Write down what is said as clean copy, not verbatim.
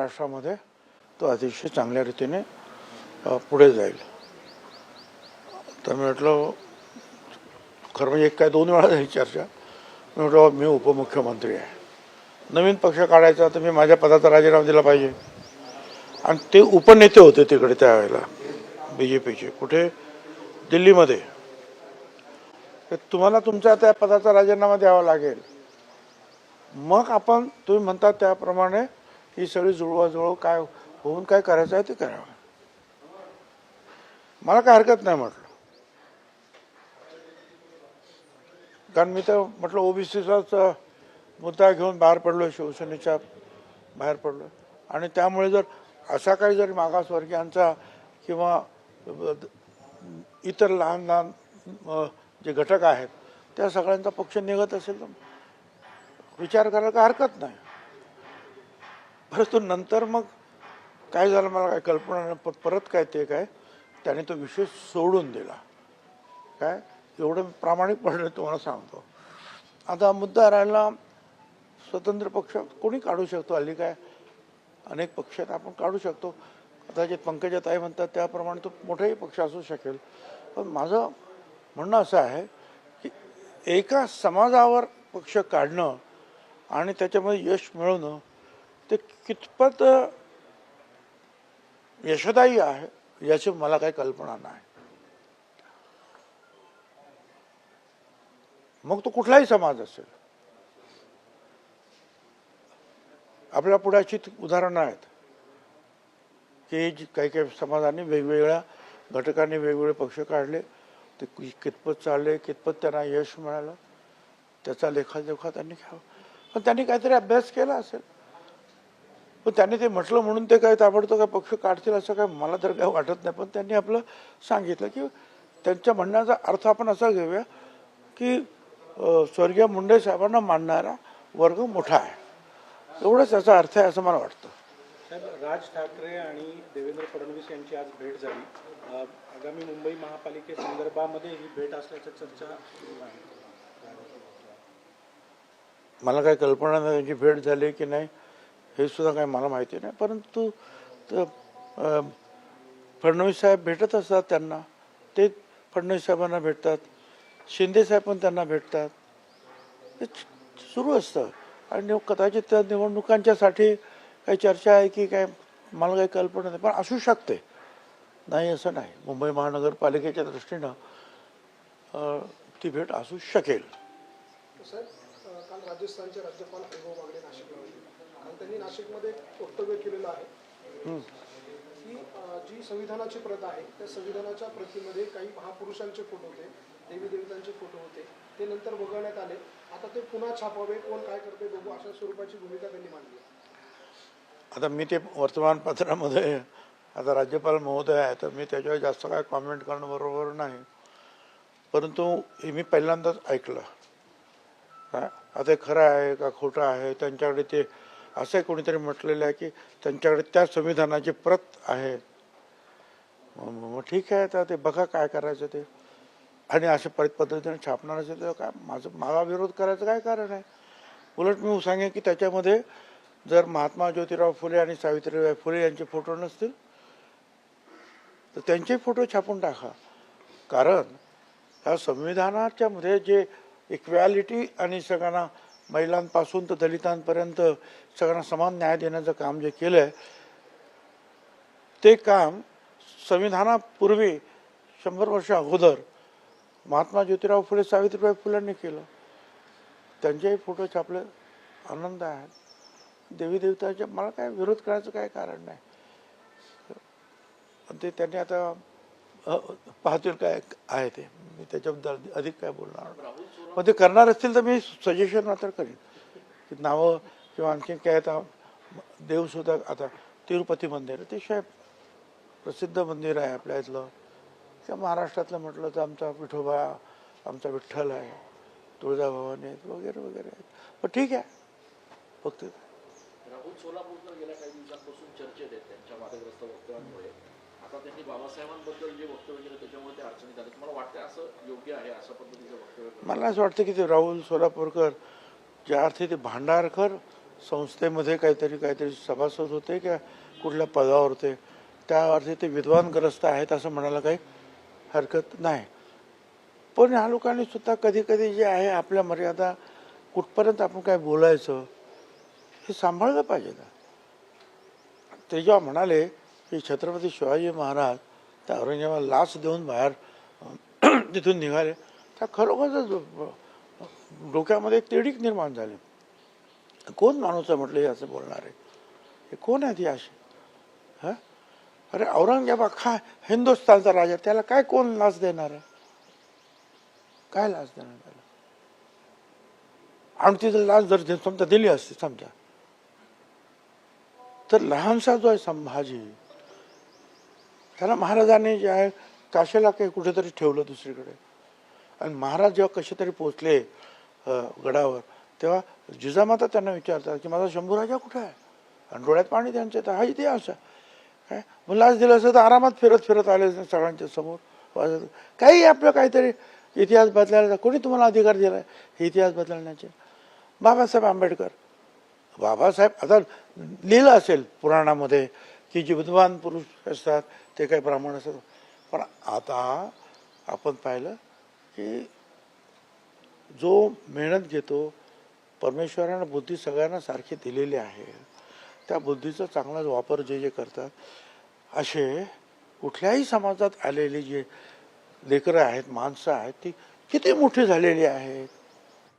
महाराष्ट्रामध्ये तो अतिशय चांगल्या रीतीने पुढे जाईल. तर मी म्हटलं खरं म्हणजे एक काय 2 वेळा झाली चर्चा. मी म्हटलं मी उपमुख्यमंत्री आहे, नवीन पक्ष काढायचा तर मी माझ्या पदाचा राजीनामा दिला पाहिजे. आणि ते उपनेते होते तिकडे त्यावेळेला BJPचे, कुठे दिल्लीमध्ये. तर तुम्हाला तुमच्या त्या पदाचा राजीनामा द्यावा लागेल, मग आपण तुम्ही म्हणता त्याप्रमाणे ही सगळी जुळवाजुळव काय होऊन काय करायचं आहे ते करावं. मला काय हरकत नाही म्हटलं, कारण मी तर म्हटलं ओबीसीचाच मुद्दा घेऊन बाहेर पडलो, शिवसेनेच्या बाहेर पडलो. आणि त्यामुळे जर असा काही जरी मागासवर्गीयांचा किंवा इतर लहान लहान जे घटक आहेत त्या सगळ्यांचा पक्ष निघत असेल तर विचार करायला काय हरकत नाही. परंतु नंतर मग काय झालं मला काय कल्पना नाही. परत काय ते काय त्याने तो विषय सोडून दिला. काय एवढं प्रामाणिकपणे तुम्हाला सांगतो. आता मुद्दा राहिला स्वतंत्र पक्ष कोणी काढू शकतो. हल्ली काय अनेक पक्ष आहेत, आपण काढू शकतो. कदाचित पंकजाताई म्हणतात त्याप्रमाणे तो मोठाही पक्ष असू शकेल. पण माझं म्हणणं असं आहे की एका समाजावर पक्ष काढणं आणि त्याच्यामध्ये यश मिळवणं ते कितपत यशदायी आहे याची मला काही कल्पना नाही. मग तो कुठलाही समाज असेल. आपल्या पुढे अशी उदाहरणं आहेत की काही काही समाजांनी वेगवेगळ्या घटकांनी वेगवेगळे पक्ष काढले, ते कितपत चालले, कितपत त्यांना यश मिळालं, त्याचा लेखाजोखा त्यांनी घ्यावा. पण त्यांनी काहीतरी अभ्यास केला असेल. पण त्यांनी ते म्हटलं म्हणून ते काय ताबडतोब काय पक्ष काढतील असं काय मला तर काय वाटत नाही. पण त्यांनी आपलं सांगितलं की त्यांच्या म्हणण्याचा अर्थ आपण असा घेऊया की स्वर्गीय मुंडे साहेबांना मानणारा वर्ग मोठा आहे, एवढंच याचा अर्थ आहे असं मला वाटतं. साहेब, राज ठाकरे आणि देवेंद्र फडणवीस यांची आज भेट झाली. आगामी मुंबई महापालिकेसंदर्भामध्ये ही भेट असल्याची चर्चा आहे. मला काही कल्पना नाही त्यांची भेट झाली की नाही हे सुद्धा काही मला माहिती नाही. परंतु फडणवीस साहेब भेटत असतात त्यांना, ते फडणवीस साहेबांना भेटतात, शिंदे साहेब पण त्यांना भेटतात, ते सुरू असतं. आणि कदाचित त्या निवडणुकांच्यासाठी काही चर्चा आहे की काय मला काही कल्पना नाही. पण असू शकते, नाही असं नाही. मुंबई महानगरपालिकेच्या दृष्टीनं ती भेट असू शकेल. काल राजस्थानचे राज्यपाल वैभव बागडे नाशिकला होते आणि त्यांनी नाशिकमध्ये एक वक्तव्य केलेलं आहे की जी संविधानाची प्रत आहे त्या संविधानाच्या प्रतीमध्ये काही महापुरुषांचे फोटो होते, देवी देवतांचे फोटो होते, ते नंतर वगळण्यात आले. आता ते पुन्हा छापावे, कोण काय करते बघू, अशा स्वरूपाची भूमिका त्यांनी मांडली. आता मी ते वर्तमानपत्रामध्ये आता राज्यपाल महोदय आहे तर मी त्याच्यावर जास्त काय कॉमेंट करणं बरोबर नाही. परंतु हे मी पहिल्यांदाच ऐकलं. आता ते खरं आहे का खोटं आहे, त्यांच्याकडे ते असं कोणीतरी म्हटलेलं आहे की त्यांच्याकडे त्या संविधानाची प्रत आहे. मग ठीक आहे, तर ते बघा काय करायचं ते. आणि अशा पद्धतीने छापणार असेल तर काय मला विरोध करायचं काय कारण आहे. उलट मी सांगेन की त्याच्यामध्ये जर महात्मा ज्योतिराव फुले आणि सावित्रीबाई फुले यांचे फोटो नसतील तर त्यांचे फोटो छापून टाका. कारण ह्या संविधानाच्या मध्ये जे इक्वॅलिटी आणि सगळ्यांना महिलांपासून तर दलितांपर्यंत सगळ्यांना समान न्याय देण्याचं काम जे केलं आहे ते काम संविधानापूर्वी 100 वर्ष अगोदर महात्मा ज्योतिराव फुले सावित्रीबाई फुलेंनी केलं. त्यांचेही फोटो छापले, आनंद आहे. देवी देवताच्या मला काय विरोध करायचं काय कारण नाही. पण ते त्यांनी आता पाहतील काय आहे ते, मी त्याच्याबद्दल अधिक काय बोलणार. पण ते करणार असतील तर मी सजेशन मात्र करीन की नावं किंवा आणखी काय. आता देवसुद्धा आता तिरुपती मंदिर अतिशय प्रसिद्ध मंदिर आहे आपल्या इथलं, किंवा महाराष्ट्रातलं म्हटलं तर आमचा विठोबा, आमचा विठ्ठल आहे, तुळजाभवानी आहेत वगैरे वगैरे आहेत. पण ठीक आहे. फक्त राहुल सोलापूरकर गेल्या काही दिवसांपासून चर्चेत आहेत त्यांच्या वादग्रस्त वक्तव्यांमुळे. आता त्यांनी बाबासाहेबांबद्दल जे वक्तव्य केलं त्याच्यामुळे ते अडचणीत आले. तुम्हाला वाटतं असं योग्य आहे अशा पद्धतीचं वक्तव्य? मला असं वाटतं की ते राहुल सोलापूरकर ज्या अर्थी ते भांडारकर संस्थेमध्ये काहीतरी सभासद होते किंवा कुठल्या पदावर होते, त्या अर्थी ते विद्वानग्रस्त आहेत असं म्हणायला काही हरकत नाही. पण ह्या लोकांनी सुद्धा कधी कधी जे आहे आपल्या मर्यादा कुठपर्यंत आपण काय बोलायचं हे सांभाळलं पाहिजे ना. ते जेव्हा म्हणाले की छत्रपती शिवाजी महाराज त्या औरंगजेबाला लाच देऊन बाहेर तिथून निघाले, त्या खरोखरच डोक्यामध्ये एक तिडीक निर्माण झाली. कोण माणूस आहे म्हटलं हे असं बोलणारे, हे कोण आहेत ही अशी? हा, अरे औरंगजेब अख्खा हिंदुस्थानचा राजा, त्याला काय कोण लाच देणार आहे? काय लाच देणार त्याला? आणि तिथं लाच जर समजा दिली असती समजा, तर लहानसा जो आहे संभाजी, त्याला महाराजांनी जे आहे काशीला काही कुठेतरी ठेवलं दुसरीकडे. आणि महाराज जेव्हा कसे तरी पोचले गडावर, तेव्हा जिजामाता त्यांना विचारतात की माझा शंभूराजा कुठे आहे? आणि डोळ्यात पाणी त्यांच्या, तर हा इतिहास आहे. काय मग लाच दिलं असं तर आरामात फिरत आले सगळ्यांच्या समोर. काही आपलं काहीतरी इतिहास बदलायला कोणी तुम्हाला अधिकार दिला हे इतिहास बदलण्याचे? बाबासाहेब आंबेडकर. बाबासाहेब आता लिहिलं असेल पुराणामध्ये की जे विद्वान पुरुष असतात ते काही ब्राह्मण असतात, पण आता आपण पाहिलं की जो मेहनत घेतो, परमेश्वरानं बुद्धी सगळ्यांना सारखी दिलेली आहे, त्या बुद्धीचा चांगला वापर जे करतात, असे कुठल्याही समाजात आलेली जे लेकरं आहेत, माणसं आहेत, ती किती मोठी झालेली आहेत.